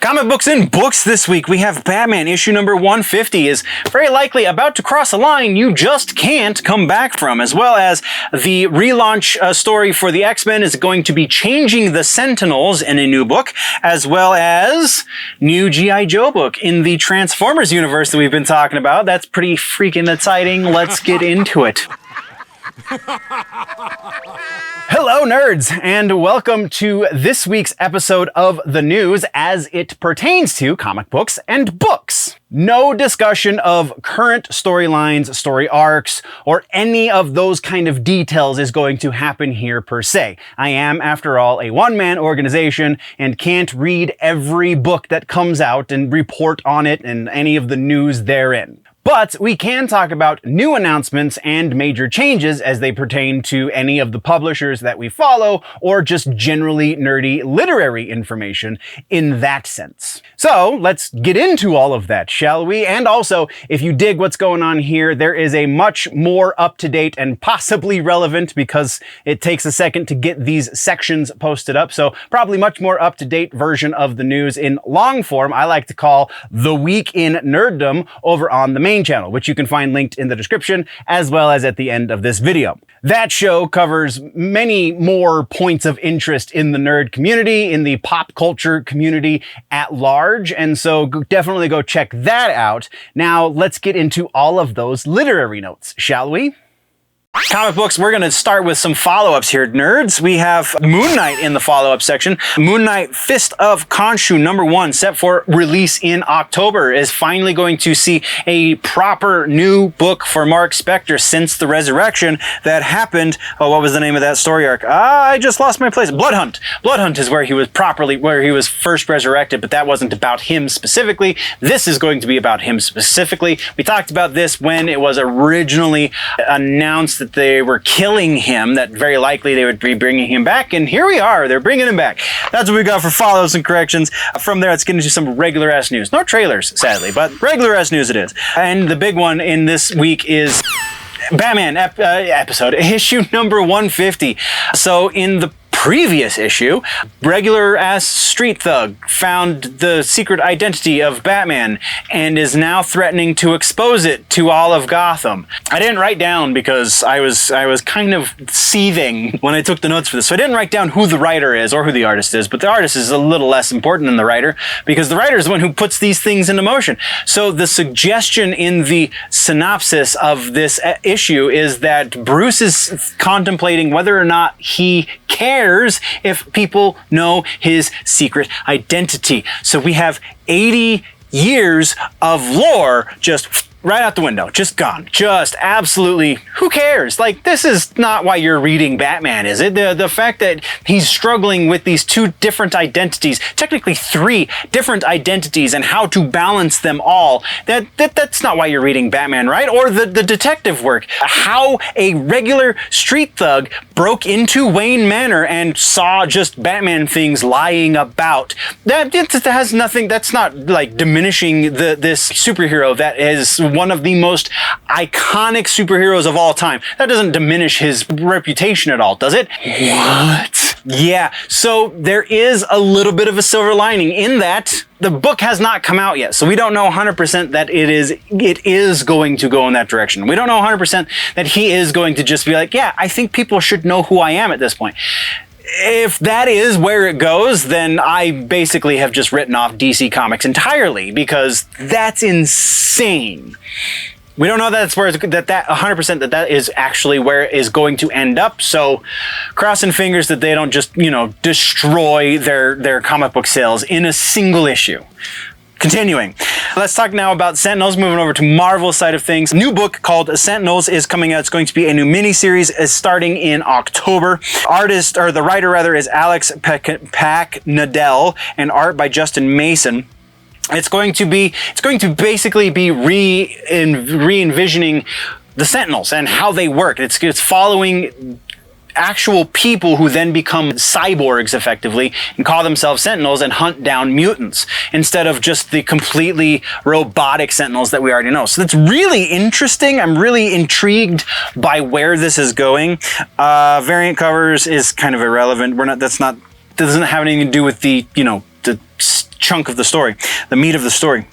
Comic books in books this week. We have Batman issue number 150 is very likely about to cross a line you just can't come back from, as well as the relaunch story for the X-Men is going to be changing the Sentinels in a new book, as well as new G.I. Joe book in the Transformers universe that we've been talking about. That's pretty freaking exciting. Let's get into it. Hello, nerds, and welcome to this week's episode of The News as it pertains to comic books and books. No discussion of current storylines, story arcs, or any of those kind of details is going to happen here per se. I am, after all, a one-man organization and can't read every book that comes out and report on it and any of the news therein. But we can talk about new announcements and major changes as they pertain to any of the publishers that we follow, or just generally nerdy literary information in that sense. So let's get into all of that, shall we? And also, if you dig what's going on here, there is a much more up-to-date and possibly relevant, because it takes a second to get these sections posted up, so probably much more up-to-date version of the news in long form I like to call The Week in Nerddom over on the main channel, which you can find linked in the description as well as at the end of this video. That show covers many more points of interest in the nerd community, in the pop culture community at large, and so definitely go check that out. Now let's get into all of those literary notes, shall we? Comic books, we're going to start with some follow-ups here, nerds. We have Moon Knight in the follow-up section. Moon Knight Fist of Khonshu number 1, set for release in October, is finally going to see a proper new book for Mark Spector since the resurrection that happened. Oh, what was the name of that story arc? I just lost my place. Blood Hunt. Blood Hunt is where he was first resurrected, but that wasn't about him specifically. This is going to be about him specifically. We talked about this when it was originally announced that they were killing him, that very likely they would be bringing him back, and here we are, they're bringing him back. That's what we got for follow-ups and corrections. From there, let's get into some regular-ass news. No trailers, sadly, but regular-ass news it is. And the big one in this week is Batman episode, issue number 150. So in the previous issue, regular-ass street thug found the secret identity of Batman and is now threatening to expose it to all of Gotham. I didn't write down because I was kind of seething when I took the notes for this, so I didn't write down who the writer is or who the artist is, but the artist is a little less important than the writer because the writer is the one who puts these things into motion. So the suggestion in the synopsis of this issue is that Bruce is contemplating whether or not he cares if people know his secret identity. So we have 80 years of lore just right out the window, just gone, just absolutely, who cares? Like, this is not why you're reading Batman, is it? The fact that he's struggling with these two different identities, technically three different identities, and how to balance them all, that's not why you're reading Batman, right? Or the detective work, how a regular street thug broke into Wayne Manor and saw just Batman things lying about. That has nothing, that's not like diminishing this superhero that is one of the most iconic superheroes of all time. That doesn't diminish his reputation at all, does it? What? Yeah, so there is a little bit of a silver lining in that the book has not come out yet, so we don't know 100% that it is going to go in that direction. We don't know 100% that he is going to just be like, yeah, I think people should know who I am at this point. If that is where it goes, then I basically have just written off DC Comics entirely, because that's insane. We don't know that's where that 100% that is actually where it is going to end up. So crossing fingers that they don't just, destroy their comic book sales in a single issue. Continuing, let's talk now about Sentinels, moving over to Marvel's side of things. New book called Sentinels is coming out. It's going to be a new miniseries, is starting in October. The writer is Alex Paknadel, and art by Justin Mason. It's going to basically be re-envisioning the Sentinels and how they work. It's following actual people who then become cyborgs effectively and call themselves Sentinels and hunt down mutants instead of just the completely robotic Sentinels that we already know. So that's really interesting. I'm really intrigued by where this is going. Variant covers is kind of irrelevant. That doesn't have anything to do with the chunk of the story, the meat of the story.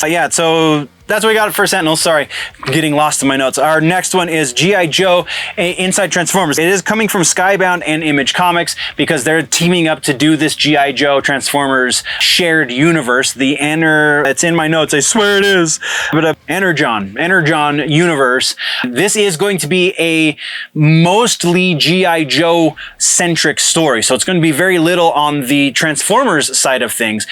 Yeah, so that's what we got for Sentinels. Sorry, getting lost in my notes. Our next one is G.I. Joe Inside Transformers. It is coming from Skybound and Image Comics because they're teaming up to do this G.I. Joe Transformers shared universe. It's in my notes, I swear it is. But Energon universe. This is going to be a mostly G.I. Joe centric story. So it's going to be very little on the Transformers side of things,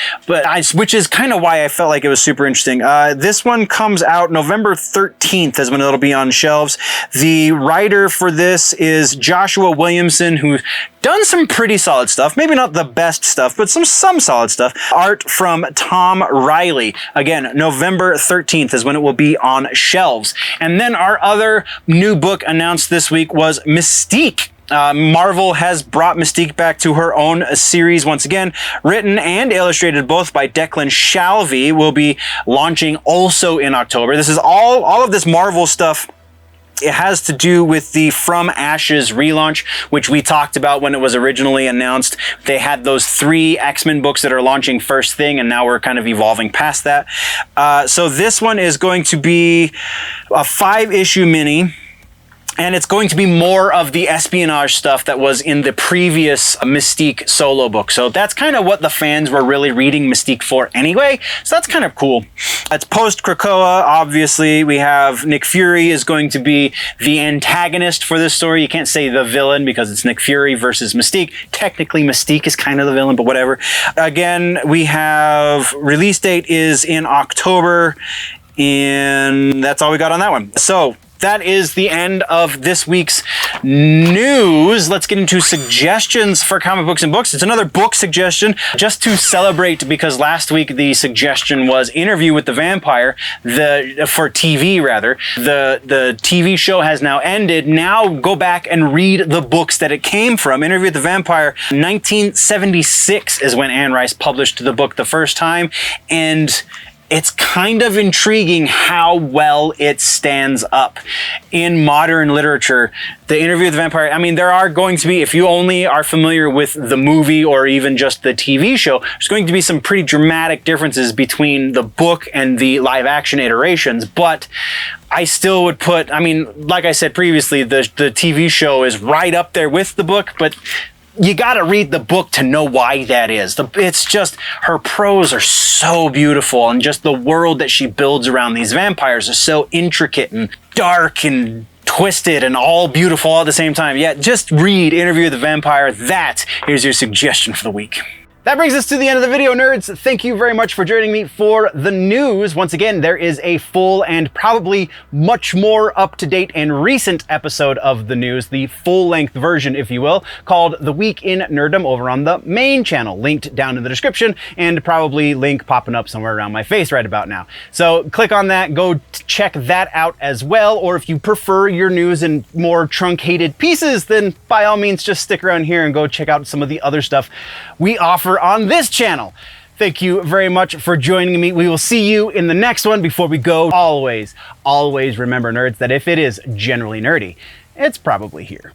which is kind of why I felt like it was super interesting. This one comes out November 13th is when it'll be on shelves. The writer for this is Joshua Williamson, who's done some pretty solid stuff. Maybe not the best stuff, but some solid stuff. Art from Tom Riley. Again, November 13th is when it will be on shelves. And then our other new book announced this week was Mystique. Marvel has brought Mystique back to her own series once again, written and illustrated both by Declan Shalvey, will be launching also in October. This is all of this Marvel stuff. It has to do with the From Ashes relaunch, which we talked about when it was originally announced. They had those 3 X-Men books that are launching first thing, and now we're kind of evolving past that. So this one is going to be a 5-issue mini. And it's going to be more of the espionage stuff that was in the previous Mystique solo book. So that's kind of what the fans were really reading Mystique for anyway. So that's kind of cool. It's post-Krakoa, obviously. We have Nick Fury is going to be the antagonist for this story. You can't say the villain because it's Nick Fury versus Mystique. Technically, Mystique is kind of the villain, but whatever. Again, we have release date is in October, and that's all we got on that one. So that is the end of this week's news. Let's get into suggestions for comic books and books. It's another book suggestion just to celebrate, because last week the suggestion was Interview with the Vampire, for TV rather. The TV show has now ended. Now go back and read the books that it came from. Interview with the Vampire, 1976 is when Anne Rice published the book the first time, and it's kind of intriguing how well it stands up in modern literature. The Interview with the Vampire, I mean, there are going to be, if you only are familiar with the movie or even just the TV show, there's going to be some pretty dramatic differences between the book and the live action iterations, but I still would put, I mean, like I said previously, the TV show is right up there with the book, but you gotta read the book to know why that is. It's just, her prose are so beautiful, and just the world that she builds around these vampires is so intricate and dark and twisted and all beautiful all at the same time. Yeah, just read Interview with the Vampire. That is your suggestion for the week. That brings us to the end of the video, nerds. Thank you very much for joining me for the news. Once again, there is a full and probably much more up-to-date and recent episode of the news, the full-length version, if you will, called The Week in Nerddom over on the main channel, linked down in the description, and probably link popping up somewhere around my face right about now. So click on that, go check that out as well, or if you prefer your news in more truncated pieces, then by all means just stick around here and go check out some of the other stuff we offer on this channel. Thank you very much for joining me. We will see you in the next one. Before we go, always remember, nerds, that if it is generally nerdy, it's probably here.